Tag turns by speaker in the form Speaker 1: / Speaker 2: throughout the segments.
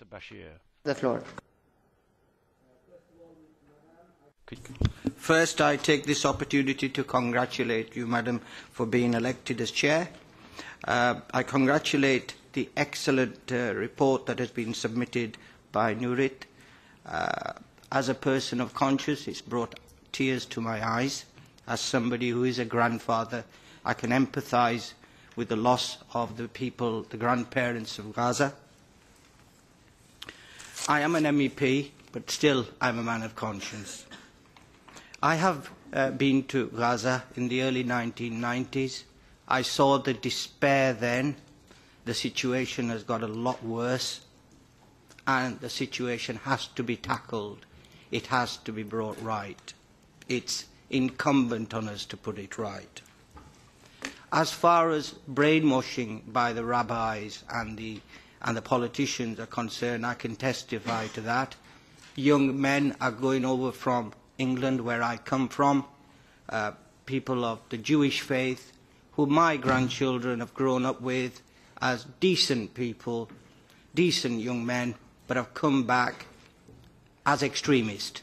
Speaker 1: Mr. Bashir.
Speaker 2: The floor.
Speaker 3: First, I take this opportunity to congratulate you, Madam, for being elected as Chair. I congratulate the excellent report that has been submitted by Nurit. As a person of conscience, it's brought tears to my eyes. As somebody who is a grandfather, I can empathise with the loss of the people, the grandparents of Gaza. I am an MEP, but still I'm a man of conscience. I have been to Gaza in the early 1990s. I saw the despair then. The situation has got a lot worse, and the situation has to be tackled. It has to be brought right. It's incumbent on us to put it right. As far as brainwashing by the rabbis and the politicians are concerned, I can testify to that. Young men are going over from England, where I come from, people of the Jewish faith, who my grandchildren have grown up with as decent people, decent young men, but have come back as extremists,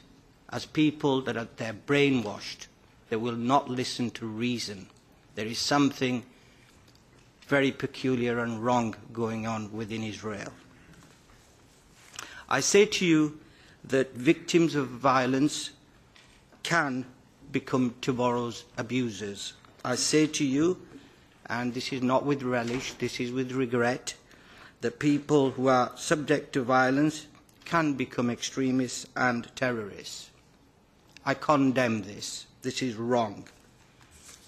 Speaker 3: as people that they're brainwashed. They will not listen to reason. There is something very peculiar and wrong going on within Israel. I say to you that victims of violence can become tomorrow's abusers. I say to you, and this is not with relish, this is with regret, that people who are subject to violence can become extremists and terrorists. I condemn this. This is wrong.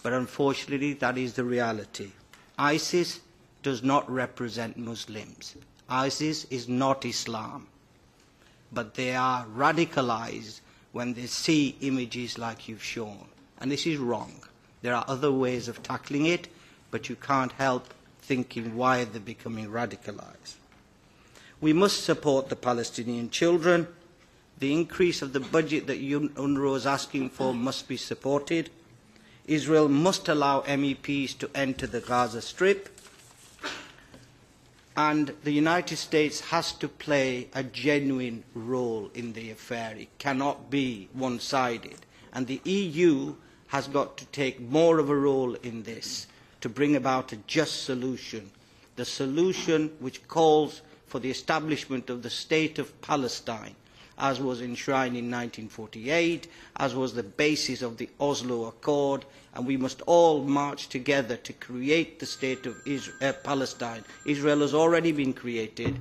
Speaker 3: But unfortunately, that is the reality. ISIS does not represent Muslims. ISIS is not Islam. But they are radicalized when they see images like you've shown. And this is wrong. There are other ways of tackling it, but you can't help thinking why they're becoming radicalized. We must support the Palestinian children. The increase of the budget that UNRWA is asking for must be supported. Israel must allow MEPs to enter the Gaza Strip. And the United States has to play a genuine role in the affair. It cannot be one-sided. And the EU has got to take more of a role in this to bring about a just solution. The solution which calls for the establishment of the State of Palestine, as was enshrined in 1948, as was the basis of the Oslo Accord, and we must all march together to create the State of Palestine. Israel has already been created,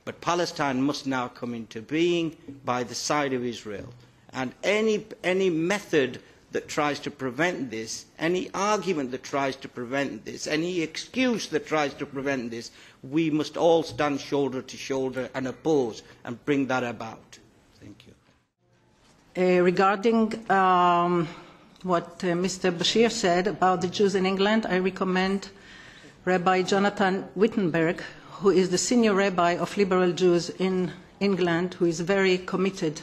Speaker 3: but Palestine must now come into being by the side of Israel. And any method that tries to prevent this, any argument that tries to prevent this, any excuse that tries to prevent this, we must all stand shoulder to shoulder and oppose and bring that about. Thank you.
Speaker 4: Regarding what Mr. Bashir said about the Jews in England, I recommend Rabbi Jonathan Wittenberg, who is the senior rabbi of liberal Jews in England, who is very committed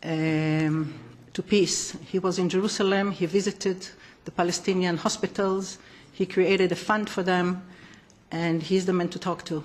Speaker 4: to peace. He was in Jerusalem, he visited the Palestinian hospitals, he created a fund for them, and he's the man to talk to.